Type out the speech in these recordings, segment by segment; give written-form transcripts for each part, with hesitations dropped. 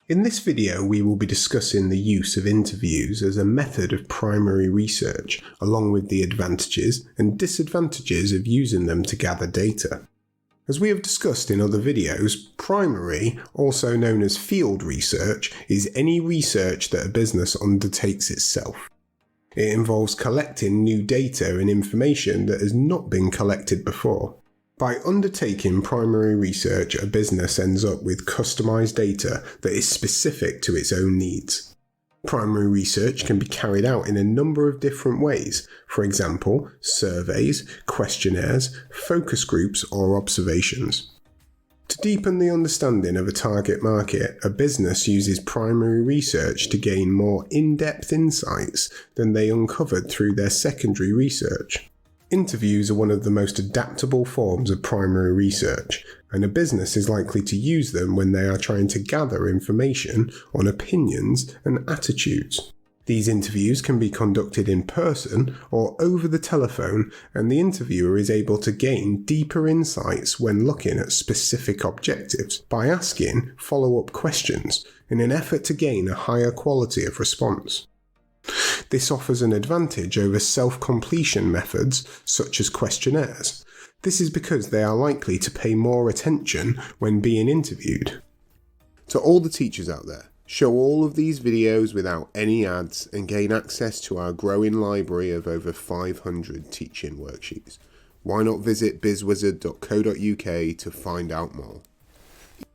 In this video, we will be discussing the use of interviews as a method of primary research, along with the advantages and disadvantages of using them to gather data. As we have discussed in other videos, primary, also known as field research, is any research that a business undertakes itself. It involves collecting new data and information that has not been collected before. By undertaking primary research, a business ends up with customized data that is specific to its own needs. Primary research can be carried out in a number of different ways, for example, surveys, questionnaires, focus groups, or observations. To deepen the understanding of a target market, a business uses primary research to gain more in-depth insights than they uncovered through their secondary research. Interviews are one of the most adaptable forms of primary research, and a business is likely to use them when they are trying to gather information on opinions and attitudes. These interviews can be conducted in person or over the telephone, and the interviewer is able to gain deeper insights when looking at specific objectives by asking follow-up questions in an effort to gain a higher quality of response. This offers an advantage over self-completion methods such as questionnaires. This is because they are likely to pay more attention when being interviewed. To all the teachers out there, show all of these videos without any ads and gain access to our growing library of over 500 teaching worksheets. Why not visit BizzWizard.co.uk to find out more?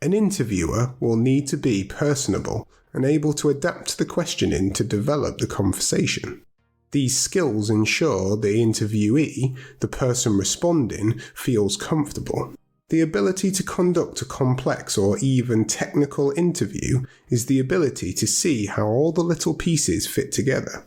An interviewer will need to be personable and able to adapt the questioning to develop the conversation. These skills ensure the interviewee, the person responding, feels comfortable. The ability to conduct a complex or even technical interview is the ability to see how all the little pieces fit together.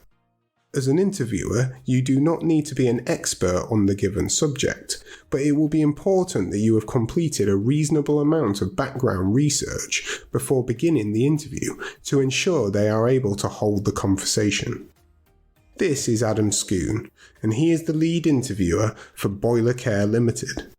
As an interviewer, you do not need to be an expert on the given subject, but it will be important that you have completed a reasonable amount of background research before beginning the interview to ensure they are able to hold the conversation. This is Adam Scoon, and he is the lead interviewer for Boiler Care Ltd.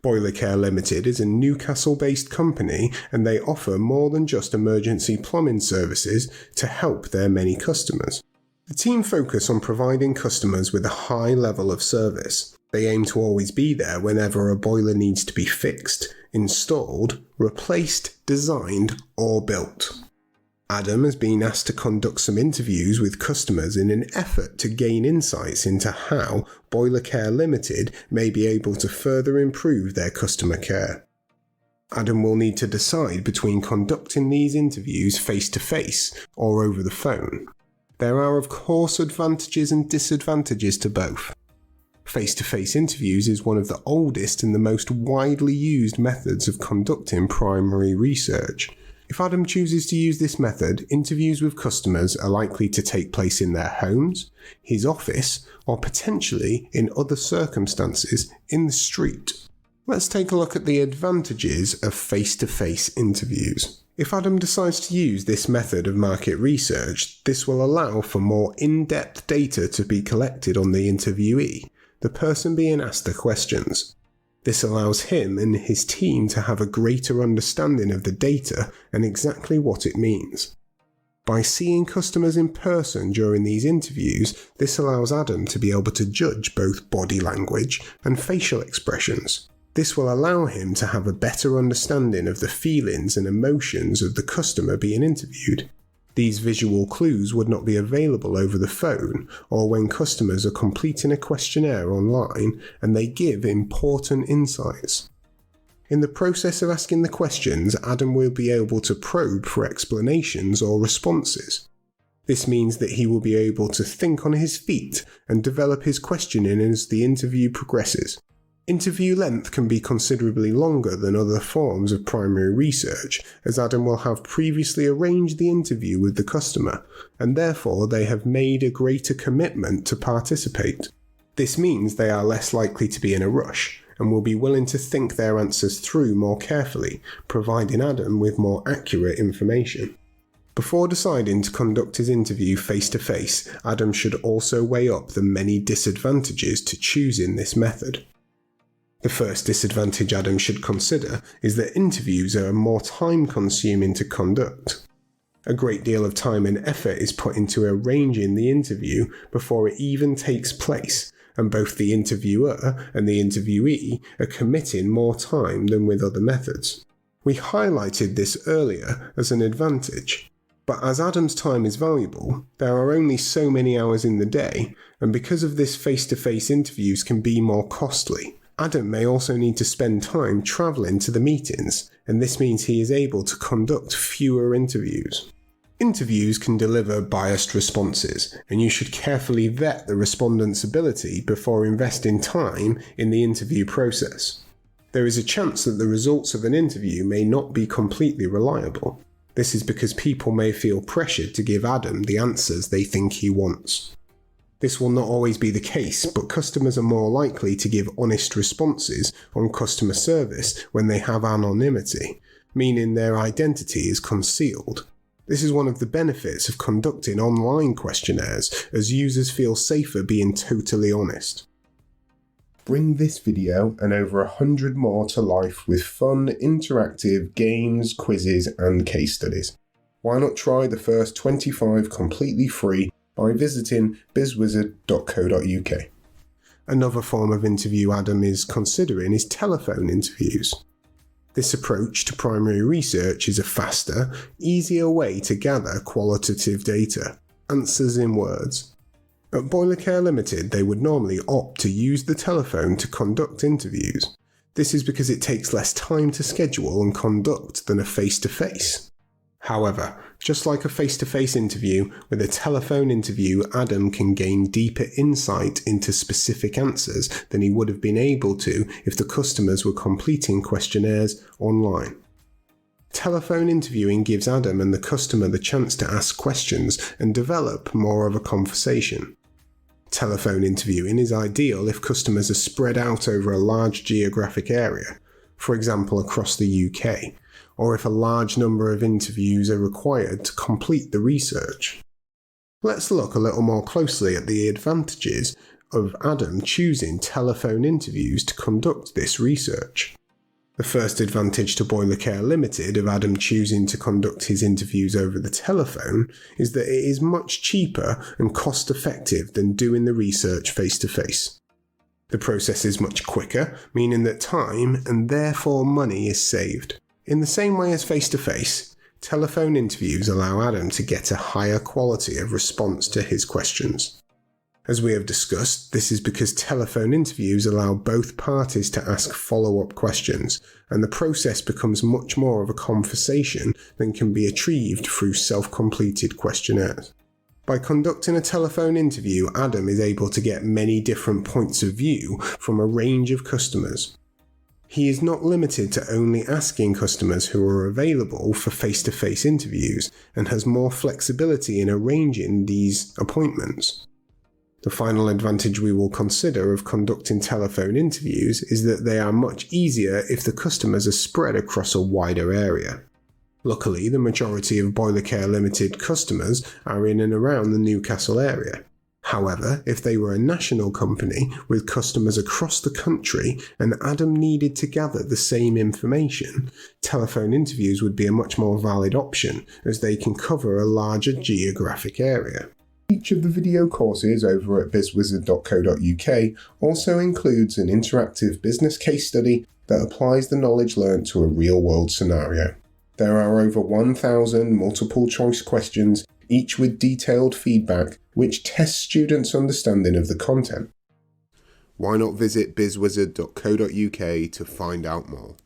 Boiler Care Ltd is a Newcastle-based company, and they offer more than just emergency plumbing services to help their many customers. The team focus on providing customers with a high level of service. They aim to always be there whenever a boiler needs to be fixed, installed, replaced, designed, or built. Adam has been asked to conduct some interviews with customers in an effort to gain insights into how Boiler Care Ltd may be able to further improve their customer care. Adam will need to decide between conducting these interviews face-to-face or over the phone. There are of course advantages and disadvantages to both. Face-to-face interviews is one of the oldest and the most widely used methods of conducting primary research. If Adam chooses to use this method, interviews with customers are likely to take place in their homes, his office, or potentially, in other circumstances, in the street. Let's take a look at the advantages of face-to-face interviews. If Adam decides to use this method of market research, this will allow for more in-depth data to be collected on the interviewee, the person being asked the questions. This allows him and his team to have a greater understanding of the data and exactly what it means. By seeing customers in person during these interviews, this allows Adam to be able to judge both body language and facial expressions. This will allow him to have a better understanding of the feelings and emotions of the customer being interviewed. These visual clues would not be available over the phone or when customers are completing a questionnaire online and they give important insights. In the process of asking the questions, Adam will be able to probe for explanations or responses. This means that he will be able to think on his feet and develop his questioning as the interview progresses. Interview length can be considerably longer than other forms of primary research, as Adam will have previously arranged the interview with the customer, and therefore they have made a greater commitment to participate. This means they are less likely to be in a rush, and will be willing to think their answers through more carefully, providing Adam with more accurate information. Before deciding to conduct his interview face-to-face, Adam should also weigh up the many disadvantages to choosing this method. The first disadvantage Adam should consider is that interviews are more time-consuming to conduct. A great deal of time and effort is put into arranging the interview before it even takes place, and both the interviewer and the interviewee are committing more time than with other methods. We highlighted this earlier as an advantage, but as Adam's time is valuable, there are only so many hours in the day, and because of this face-to-face interviews can be more costly. Adam may also need to spend time travelling to the meetings, and this means he is able to conduct fewer interviews. Interviews can deliver biased responses, and you should carefully vet the respondent's ability before investing time in the interview process. There is a chance that the results of an interview may not be completely reliable. This is because people may feel pressured to give Adam the answers they think he wants. This will not always be the case, but customers are more likely to give honest responses on customer service when they have anonymity, meaning their identity is concealed. This is one of the benefits of conducting online questionnaires, as users feel safer being totally honest. Bring this video and over 100 more to life with fun, interactive games, quizzes, and case studies. Why not try the first 25 completely free by visiting BizzWizard.co.uk. Another form of interview Adam is considering is telephone interviews. This approach to primary research is a faster, easier way to gather qualitative data, answers in words. At Boiler Care Limited, they would normally opt to use the telephone to conduct interviews. This is because it takes less time to schedule and conduct than a face-to-face. However, just like a face-to-face interview, with a telephone interview, Adam can gain deeper insight into specific answers than he would have been able to if the customers were completing questionnaires online. Telephone interviewing gives Adam and the customer the chance to ask questions and develop more of a conversation. Telephone interviewing is ideal if customers are spread out over a large geographic area, for example across the UK, or if a large number of interviews are required to complete the research. Let's look a little more closely at the advantages of Adam choosing telephone interviews to conduct this research. The first advantage to Boiler Care Limited of Adam choosing to conduct his interviews over the telephone is that it is much cheaper and cost-effective than doing the research face-to-face. The process is much quicker, meaning that time and therefore money is saved. In the same way as face-to-face, telephone interviews allow Adam to get a higher quality of response to his questions. As we have discussed, this is because telephone interviews allow both parties to ask follow-up questions, and the process becomes much more of a conversation than can be achieved through self-completed questionnaires. By conducting a telephone interview, Adam is able to get many different points of view from a range of customers. He is not limited to only asking customers who are available for face-to-face interviews and has more flexibility in arranging these appointments. The final advantage we will consider of conducting telephone interviews is that they are much easier if the customers are spread across a wider area. Luckily, the majority of Boiler Care Limited customers are in and around the Newcastle area. However, if they were a national company with customers across the country and Adam needed to gather the same information, telephone interviews would be a much more valid option as they can cover a larger geographic area. Each of the video courses over at BizzWizard.co.uk also includes an interactive business case study that applies the knowledge learnt to a real-world scenario. There are over 1,000 multiple-choice questions, each with detailed feedback, which tests students' understanding of the content. Why not visit BizzWizard.co.uk to find out more?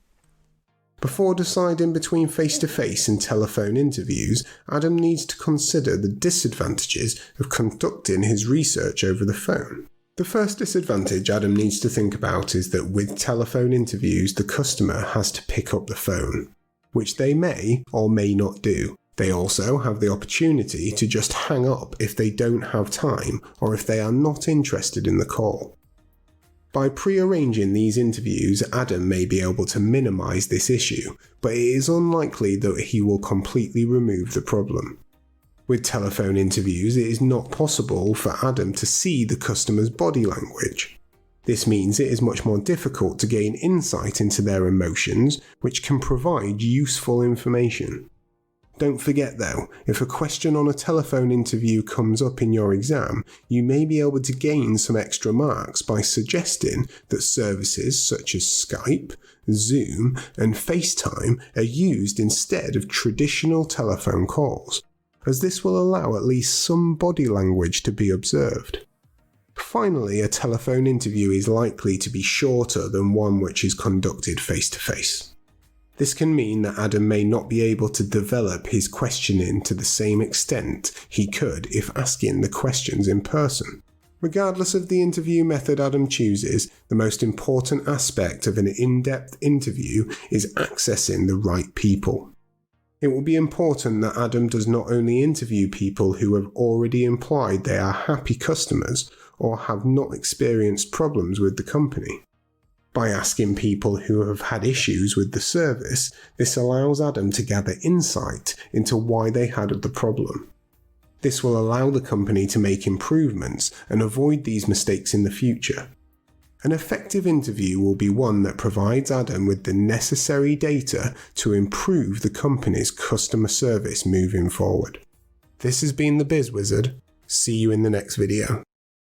Before deciding between face-to-face and telephone interviews, Adam needs to consider the disadvantages of conducting his research over the phone. The first disadvantage Adam needs to think about is that with telephone interviews, the customer has to pick up the phone, which they may or may not do. They also have the opportunity to just hang up if they don't have time or if they are not interested in the call. By pre-arranging these interviews, Adam may be able to minimise this issue, but it is unlikely that he will completely remove the problem. With telephone interviews, it is not possible for Adam to see the customer's body language. This means it is much more difficult to gain insight into their emotions, which can provide useful information. Don't forget though, if a question on a telephone interview comes up in your exam, you may be able to gain some extra marks by suggesting that services such as Skype, Zoom, and FaceTime are used instead of traditional telephone calls, as this will allow at least some body language to be observed. Finally, a telephone interview is likely to be shorter than one which is conducted face-to-face. This can mean that Adam may not be able to develop his questioning to the same extent he could if asking the questions in person. Regardless of the interview method Adam chooses, the most important aspect of an in-depth interview is accessing the right people. It will be important that Adam does not only interview people who have already implied they are happy customers or have not experienced problems with the company. By asking people who have had issues with the service, this allows Adam to gather insight into why they had the problem. This will allow the company to make improvements and avoid these mistakes in the future. An effective interview will be one that provides Adam with the necessary data to improve the company's customer service moving forward. This has been the BizzWizard. See you in the next video.